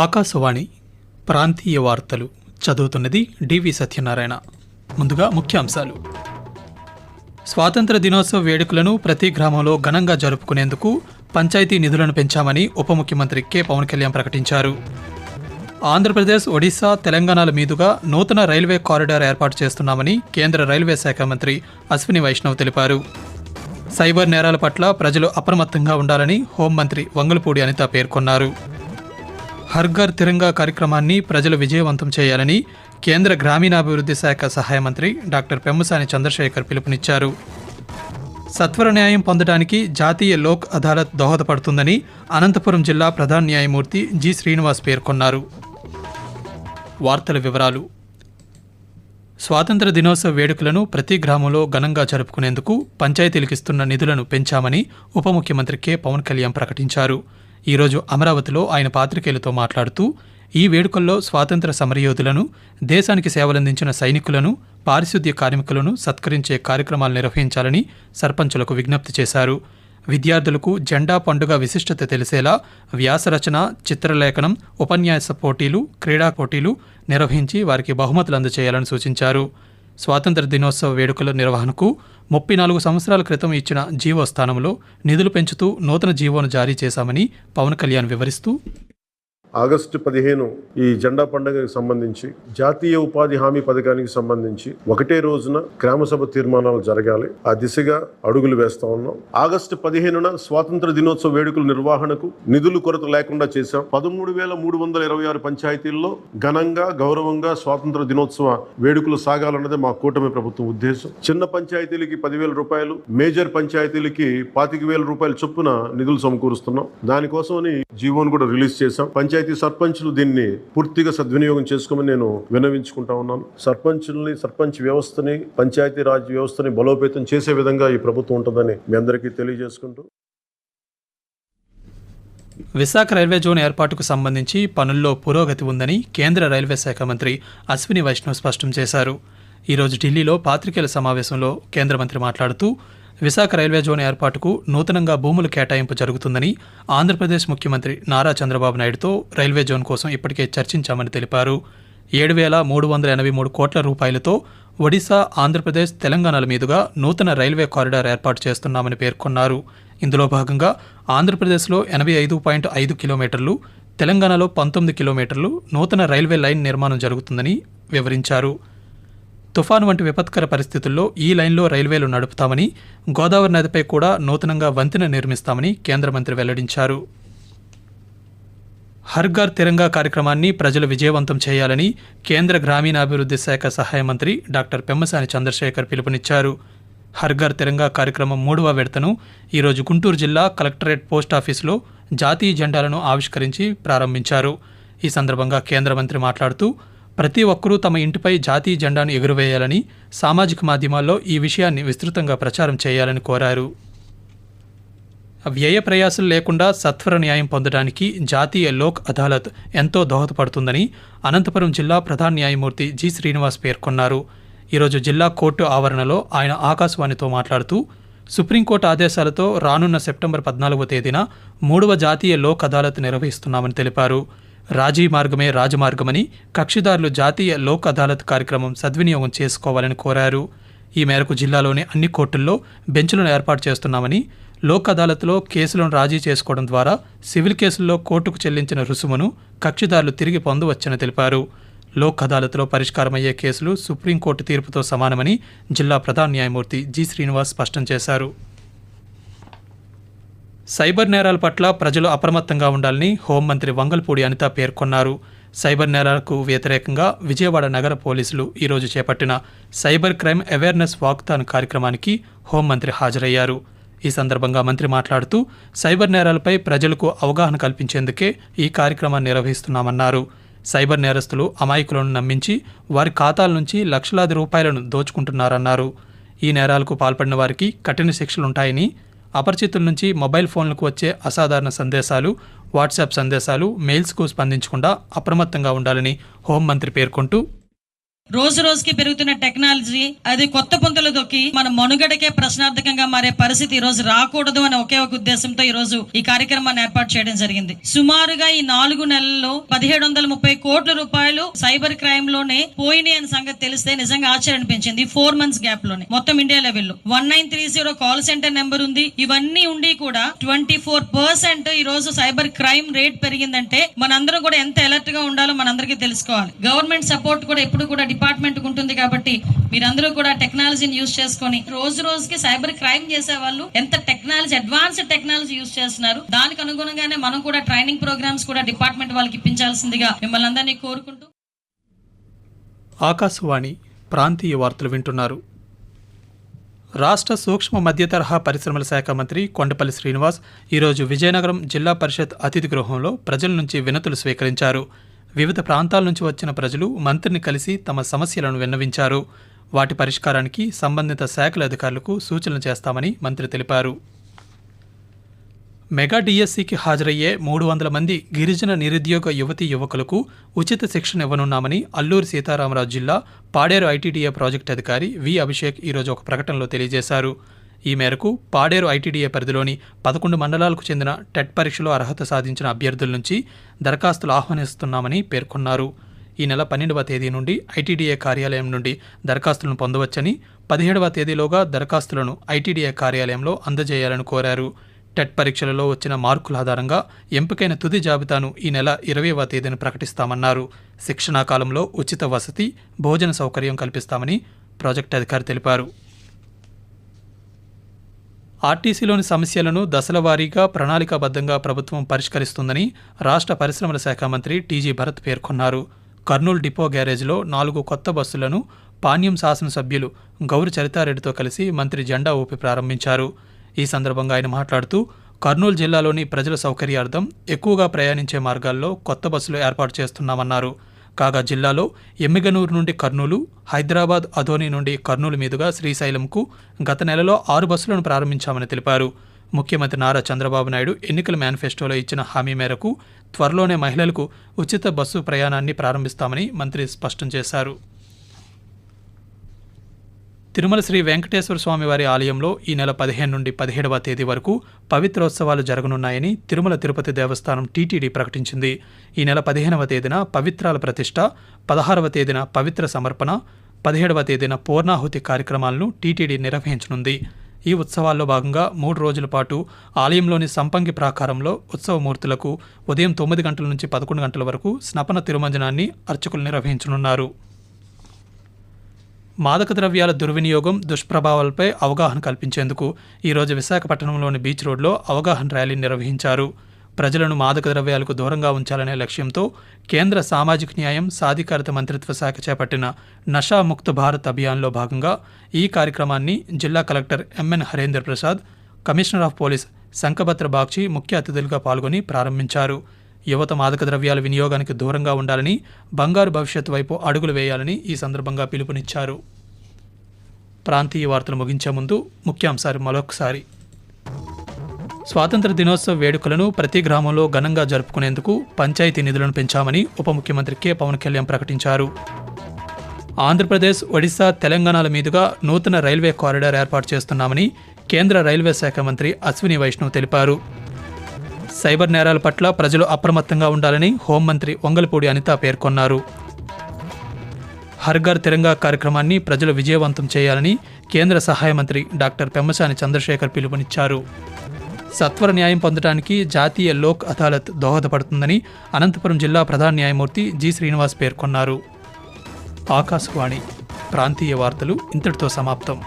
ఆకాశవాణి ప్రాంతీయ వార్తలు చదువుతున్నది డివి సత్యనారాయణ. ముందుగా ముఖ్యాంశాలు. స్వాతంత్ర దినోత్సవ వేడుకలను ప్రతి గ్రామంలో ఘనంగా జరుపుకునేందుకు పంచాయతీ నిధులను పెంచామని ఉప ముఖ్యమంత్రి కె పవన్ కళ్యాణ్ ప్రకటించారు. ఆంధ్రప్రదేశ్, ఒడిశా, తెలంగాణల మీదుగా నూతన రైల్వే కారిడార్ ఏర్పాటు చేస్తున్నామని కేంద్ర రైల్వే శాఖ మంత్రి అశ్విని వైష్ణవ్ తెలిపారు. సైబర్ నేరాల పట్ల ప్రజలు అప్రమత్తంగా ఉండాలని హోంమంత్రి వంగలపూడి అనిత పేర్కొన్నారు. హర్ ఘర్ తిరంగా కార్యక్రమాన్ని ప్రజలు విజయవంతం చేయాలని కేంద్ర గ్రామీణాభివృద్ధి శాఖ సహాయ మంత్రి డాక్టర్ పెమ్మసాని చంద్రశేఖర్ పిలుపునిచ్చారు. సత్వర న్యాయం పొందడానికి జాతీయ లోక్ అదాలత్ దోహదపడుతుందని అనంతపురం జిల్లా ప్రధాన న్యాయమూర్తి జి శ్రీనివాస్ పేర్కొన్నారు. వార్తల వివరాలు. స్వాతంత్ర దినోత్సవ వేడుకలను ప్రతి గ్రామంలో ఘనంగా జరుపుకునేందుకు పంచాయతీలకు ఇస్తున్న నిధులను పెంచామని ఉప ముఖ్యమంత్రి కె పవన్ కళ్యాణ్ ప్రకటించారు. ఈరోజు అమరావతిలో ఆయన పాత్రికేయులతో మాట్లాడుతూ ఈ వేడుకల్లో స్వాతంత్ర సమరయోధులను, దేశానికి సేవలందించిన సైనికులను, పారిశుద్ధ్య కార్మికులను సత్కరించే కార్యక్రమాలు నిర్వహించాలని సర్పంచులకు విజ్ఞప్తి చేశారు. విద్యార్థులకు జెండా పండుగ విశిష్టత తెలిసేలా వ్యాసరచన, చిత్రలేఖనం, ఉపన్యాస పోటీలు, క్రీడా పోటీలు నిర్వహించి వారికి బహుమతులు అందజేయాలని సూచించారు. స్వాతంత్ర దినోత్సవ వేడుకల నిర్వహణకు 34 సంవత్సరాల క్రితం ఇచ్చిన జీవో స్థానంలో నిధులు పెంచుతూ నూతన జీవోను జారీ చేశామని పవన్ కళ్యాణ్ వివరిస్తూ, ఆగస్టు 15 ఈ జెండా పండుగకి సంబంధించి జాతీయ ఉపాధి హామీ పథకానికి సంబంధించి ఒకటే రోజున గ్రామసభ తీర్మానాలు జరగాలి. ఆ దిశగా అడుగులు వేస్తా ఉన్నాం. ఆగస్టు 15న స్వాతంత్ర దినోత్సవ వేడుకల నిర్వహణకు నిధులు కొరత లేకుండా చేశాం. 13,326 పంచాయతీల్లో ఘనంగా, గౌరవంగా స్వాతంత్ర దినోత్సవ వేడుకలు సాగాలన్నదే మా కూటమి ప్రభుత్వం ఉద్దేశం. చిన్న పంచాయతీలకి 10,000 రూపాయలు, మేజర్ పంచాయతీలకి 25,000 రూపాయల చొప్పున నిధులు సమకూరుస్తున్నాం. దానికోసమని జీవోను కూడా రిలీజ్ చేశాం. పంచాయతీ సర్పంచులు దీన్ని పూర్తిగా సద్వినియోగం చేసుకోమని నేను విన్నవించుకుంటా ఉన్నాను. సర్పంచ్ వ్యవస్థని, పంచాయతీ రాజ్ వ్యవస్థని బలోపేతం చేసే విధంగా ఈ ప్రభుత్వం ఉంటుందని మీ అందరికీ తెలియజేసుకుంటూ, విశాఖ రైల్వే జోన్ ఏర్పాటుకు సంబంధించి పనుల్లో పురోగతి ఉందని కేంద్ర రైల్వే శాఖ మంత్రి అశ్విని వైష్ణవ్ స్పష్టం చేశారు. ఈరోజు ఢిల్లీలో పాత్రికేయుల సమావేశంలో కేంద్ర మంత్రి మాట్లాడుతూ, విశాఖ రైల్వే జోన్ ఏర్పాటుకు నూతనంగా భూముల కేటాయింపు జరుగుతుందని, ఆంధ్రప్రదేశ్ ముఖ్యమంత్రి నారా చంద్రబాబు నాయుడుతో రైల్వే జోన్ కోసం ఇప్పటికే చర్చించామని తెలిపారు. 7,383 కోట్ల రూపాయలతో ఒడిశా, ఆంధ్రప్రదేశ్, తెలంగాణల మీదుగా నూతన రైల్వే కారిడార్ ఏర్పాటు చేస్తున్నామని పేర్కొన్నారు. ఇందులో భాగంగా ఆంధ్రప్రదేశ్లో 85.5 కిలోమీటర్లు, తెలంగాణలో 19 కిలోమీటర్లు నూతన రైల్వే లైన్ నిర్మాణం జరుగుతుందని వివరించారు. తుఫాను వంటి విపత్కర పరిస్థితుల్లో ఈ లైన్లో రైల్వేలు నడుపుతామని, గోదావరి నదిపై కూడా నూతనంగా వంతెన నిర్మిస్తామని కేంద్ర మంత్రి వెల్లడించారు. హర్ ఘర్ తిరంగా కార్యక్రమాన్ని ప్రజలు విజయవంతం చేయాలని కేంద్ర గ్రామీణాభివృద్ధి శాఖ సహాయ మంత్రి డాక్టర్ పెమ్మసాని చంద్రశేఖర్ పిలుపునిచ్చారు. హర్ ఘర్ తిరంగా కార్యక్రమం 3వ విడతను ఈరోజు గుంటూరు జిల్లా కలెక్టరేట్ పోస్టాఫీసులో జాతీయ జెండాలను ఆవిష్కరించి ప్రారంభించారు. ఈ సందర్భంగా కేంద్ర మంత్రి మాట్లాడుతూ, ప్రతి ఒక్కరూ తమ ఇంటిపై జాతీయ జెండాను ఎగురవేయాలని, సామాజిక మాధ్యమాల్లో ఈ విషయాన్ని విస్తృతంగా ప్రచారం చేయాలని కోరారు. వ్యయ ప్రయాసాలు లేకుండా సత్వర న్యాయం పొందడానికి జాతీయ లోక్ అదాలత్ ఎంతో దోహదపడుతుందని అనంతపురం జిల్లా ప్రధాన న్యాయమూర్తి జి శ్రీనివాస్ పేర్కొన్నారు. ఈరోజు జిల్లా కోర్టు ఆవరణలో ఆయన ఆకాశవాణితో మాట్లాడుతూ, సుప్రీంకోర్టు ఆదేశాలతో రానున్న సెప్టెంబర్ 14వ తేదీన 3వ జాతీయ లోక్ అదాలత్ నిర్వహిస్తున్నామని తెలిపారు. రాజీ మార్గమే రాజమార్గమని, కక్షిదారులు జాతీయ లోక్ అదాలత్ కార్యక్రమం సద్వినియోగం చేసుకోవాలని కోరారు. ఈ మేరకు జిల్లాలోని అన్ని కోర్టుల్లో బెంచ్లను ఏర్పాటు చేస్తున్నామని, లోక్ అదాలత్లో కేసులను రాజీ చేసుకోవడం ద్వారా సివిల్ కేసుల్లో కోర్టుకు చెల్లించిన రుసుమును కక్షిదారులు తిరిగి పొందవచ్చని తెలిపారు. లోక్ అదాలత్లో పరిష్కారమయ్యే కేసులు సుప్రీంకోర్టు తీర్పుతో సమానమని జిల్లా ప్రధాన న్యాయమూర్తి జి శ్రీనివాస్ స్పష్టం చేశారు. సైబర్ నేరాల పట్ల ప్రజలు అప్రమత్తంగా ఉండాలని హోంమంత్రి వంగలపూడి అనిత పేర్కొన్నారు. సైబర్ నేరాలకు వ్యతిరేకంగా విజయవాడ నగర పోలీసులు ఈరోజు చేపట్టిన సైబర్ క్రైమ్ అవేర్నెస్ వాక్థాన్ కార్యక్రమానికి హోంమంత్రి హాజరయ్యారు. ఈ సందర్భంగా మంత్రి మాట్లాడుతూ, సైబర్ నేరాలపై ప్రజలకు అవగాహన కల్పించేందుకే ఈ కార్యక్రమాన్ని నిర్వహిస్తున్నామన్నారు. సైబర్ నేరస్తులు అమాయకులను నమ్మించి వారి ఖాతాల నుంచి లక్షలాది రూపాయలను దోచుకుంటున్నారన్నారు. ఈ నేరాలకు పాల్పడిన వారికి కఠిన శిక్షలుంటాయని, అపరిచితుల నుంచి మొబైల్ ఫోన్లకు వచ్చే అసాధారణ సందేశాలు, వాట్సాప్ సందేశాలు, మెయిల్స్కు స్పందించకుండా అప్రమత్తంగా ఉండాలని హోంమంత్రి పేర్కొంటూ, రోజు రోజుకి పెరుగుతున్న టెక్నాలజీ అది కొత్త పుంతలు దొక్కి మన మనుగడకే ప్రశ్నార్థకంగా మారే పరిస్థితి ఈ రోజు రాకూడదు అనే ఒకే ఒక ఉద్దేశంతో ఈ రోజు ఈ కార్యక్రమాన్ని ఏర్పాటు చేయడం జరిగింది. సుమారుగా ఈ 4 నెలల్లో 1730 కోట్ల రూపాయలు సైబర్ క్రైమ్ లోనే పోయినాయి అనే సంగతి తెలిస్తే నిజంగా ఆశ్చర్యం అనిపించింది. 4 months గ్యాప్ లోనే మొత్తం ఇండియా లెవెల్లో 1930 కాల్ సెంటర్ నెంబర్ ఉంది. ఇవన్నీ ఉండి కూడా 24% ఈ రోజు సైబర్ క్రైమ్ రేట్ పెరిగిందంటే మనందరం కూడా ఎంత అలర్ట్ గా ఉండాలో మనందరికీ తెలుసుకోవాలి. గవర్నమెంట్ సపోర్ట్ కూడా ఎప్పుడు కూడా డిపార్ట్మెంట్ ఉంటుంది కాబట్టి మీరందరూ కూడా టెక్నాలజీని యూజ్ చేసుకొని రోజు రోజుకి సైబర్ క్రైమ్ చేసే వాళ్ళు ఎంత టెక్నాలజీ అడ్వాన్స్డ్ టెక్నాలజీ యూజ్ చేస్తున్నారు. దానికి అనుగుణంగానే మనం కూడా ట్రైనింగ్ ప్రోగ్రామ్స్ కూడా డిపార్ట్మెంట్ వాళ్ళకి ఇప్పించాల్సిందిగా మిమ్మల్ని అందరినీ కోరుకుంటూ. ఆకాశవాణి ప్రాంతీయ వార్తలు వింటున్నారు. రాష్ట్ర సూక్ష్మ మధ్యతరహా పరిశ్రమల శాఖ మంత్రి కొండపల్లి శ్రీనివాస్ ఈరోజు విజయనగరం జిల్లా పరిషత్ అతిథి గృహంలో ప్రజల నుంచి వినతులు స్వీకరించారు. వివిధ ప్రాంతాల నుంచి వచ్చిన ప్రజలు మంత్రిని కలిసి తమ సమస్యలను విన్నవించారు. వాటి పరిష్కారానికి సంబంధిత శాఖల అధికారులకు సూచనలు చేస్తామని మంత్రి తెలిపారు. మెగా డిఎస్సికి హాజరయ్యే 300 మంది గిరిజన నిరుద్యోగ యువతీ యువకులకు ఉచిత శిక్షణ ఇవ్వనున్నామని అల్లూరి సీతారామరాజు జిల్లా పాడేరు ఐటీడీఏ ప్రాజెక్టు అధికారి వి అభిషేక్ ఈరోజు ఒక ప్రకటనలో తెలియజేశారు. ఈ మేరకు పాడేరు ఐటీడీఏ పరిధిలోని 11 మండలాలకు చెందిన టెట్ పరీక్షలో అర్హత సాధించిన అభ్యర్థుల నుంచి దరఖాస్తులు ఆహ్వానిస్తున్నామని పేర్కొన్నారు. ఈ నెల 12వ తేదీ నుండి ఐటీడీఏ కార్యాలయం నుండి దరఖాస్తులను పొందవచ్చని, 17వ తేదీలోగా దరఖాస్తులను ఐటీడీఏ కార్యాలయంలో అందజేయాలని కోరారు. టెట్ పరీక్షలలో వచ్చిన మార్కుల ఆధారంగా ఎంపికైన తుది జాబితాను ఈ నెల 20వ తేదీన ప్రకటిస్తామన్నారు. శిక్షణా కాలంలో ఉచిత వసతి, భోజన సౌకర్యం కల్పిస్తామని ప్రాజెక్టు అధికారి తెలిపారు. ఆర్టీసీలోని సమస్యలను దశల వారీగా ప్రణాళికాబద్ధంగా ప్రభుత్వం పరిష్కరిస్తుందని రాష్ట్ర పరిశ్రమల శాఖ మంత్రి టీజీ భరత్ పేర్కొన్నారు. కర్నూలు డిపో గ్యారేజ్లో 4 కొత్త బస్సులను పాణ్యం శాసనసభ్యులు గౌరి చరితారెడ్డితో కలిసి మంత్రి జెండా ఊపి ప్రారంభించారు. ఈ సందర్భంగా ఆయన మాట్లాడుతూ కర్నూలు జిల్లాలోని ప్రజల సౌకర్యార్థం ఎక్కువగా ప్రయాణించే మార్గాల్లో కొత్త బస్సులు ఏర్పాటు చేస్తున్నామన్నారు. కాగా జిల్లాలో ఎమ్మిగనూరు నుండి కర్నూలు, హైదరాబాద్ అధోని నుండి కర్నూలు మీదుగా శ్రీశైలంకు గత నెలలో 6 బస్సులను ప్రారంభించామని తెలిపారు. ముఖ్యమంత్రి నారా చంద్రబాబు నాయుడు ఎన్నికల మేనిఫెస్టోలో ఇచ్చిన హామీ మేరకు త్వరలోనే మహిళలకు ఉచిత బస్సు ప్రయాణాన్ని ప్రారంభిస్తామని మంత్రి స్పష్టం చేశారు. తిరుమల శ్రీ వెంకటేశ్వర స్వామివారి ఆలయంలో ఈ నెల 15 నుండి 17వ తేదీ వరకు పవిత్రోత్సవాలు జరగనున్నాయని తిరుమల తిరుపతి దేవస్థానం టీటీడీ ప్రకటించింది. ఈ నెల 15వ తేదీన పవిత్రాల ప్రతిష్ఠ, 16వ తేదీన పవిత్ర సమర్పణ, 17వ తేదీన పూర్ణాహుతి కార్యక్రమాలను టీటీడీ నిర్వహించనుంది. ఈ ఉత్సవాల్లో భాగంగా 3 రోజుల పాటు ఆలయంలోని సంపంగి ప్రాకారంలో ఉత్సవమూర్తులకు ఉదయం 9 గంటల నుంచి 11 గంటల వరకు స్నపన తిరుమంజనాన్ని అర్చకులు నిర్వహించనున్నారు. మాదక ద్రవ్యాల దుర్వినియోగం, దుష్ప్రభావాలపై అవగాహన కల్పించేందుకు ఈరోజు విశాఖపట్నంలోని బీచ్ రోడ్లో అవగాహన ర్యాలీ నిర్వహించారు. ప్రజలను మాదక ద్రవ్యాలకు దూరంగా ఉంచాలనే లక్ష్యంతో కేంద్ర సామాజిక న్యాయం, సాధికారత మంత్రిత్వ శాఖ చేపట్టిన నషా ముక్త భారత్ అభియాన్లో భాగంగా ఈ కార్యక్రమాన్ని జిల్లా collector M N Harender Prasad, commissioner of police Shankhabhadra Bagchi ముఖ్య అతిథులుగా పాల్గొని ప్రారంభించారు. యువత మాదక ద్రవ్యాల వినియోగానికి దూరంగా ఉండాలని, బంగారు భవిష్యత్తు వైపు అడుగులు వేయాలని ఈ సందర్భంగా పిలుపునిచ్చారు. ప్రాంతీయ వార్తలు ముగించే ముందు ముఖ్యాంశాలు మరొకసారి. స్వాతంత్ర దినోత్సవ వేడుకలను ప్రతి గ్రామంలో ఘనంగా జరుపుకునేందుకు పంచాయతీ నిధులను పెంచామని ఉప ముఖ్యమంత్రి కె పవన్ కళ్యాణ్ ప్రకటించారు. ఆంధ్రప్రదేశ్, ఒడిశా, తెలంగాణల మీదుగా నూతన రైల్వే కారిడార్ ఏర్పాటు చేస్తున్నామని కేంద్ర రైల్వే శాఖ మంత్రి అశ్విని వైష్ణవ్ తెలిపారు. సైబర్ నేరాల పట్ల ప్రజలు అప్రమత్తంగా ఉండాలని హోంమంత్రి వంగలపూడి అనిత పేర్కొన్నారు. హర్ ఘర్ తిరంగా కార్యక్రమాన్ని ప్రజలు విజయవంతం చేయాలని కేంద్ర సహాయ మంత్రి డాక్టర్ పెమ్మసాని చంద్రశేఖర్ పిలుపునిచ్చారు. సత్వర న్యాయం పొందడానికి జాతీయ లోక్ అదాలత్ దోహదపడుతుందని అనంతపురం జిల్లా ప్రధాన న్యాయమూర్తి జి శ్రీనివాస్ పేర్కొన్నారు. ఆకాశవాణి ప్రాంతీయ వార్తలు ఇంతటితో సమాప్తం.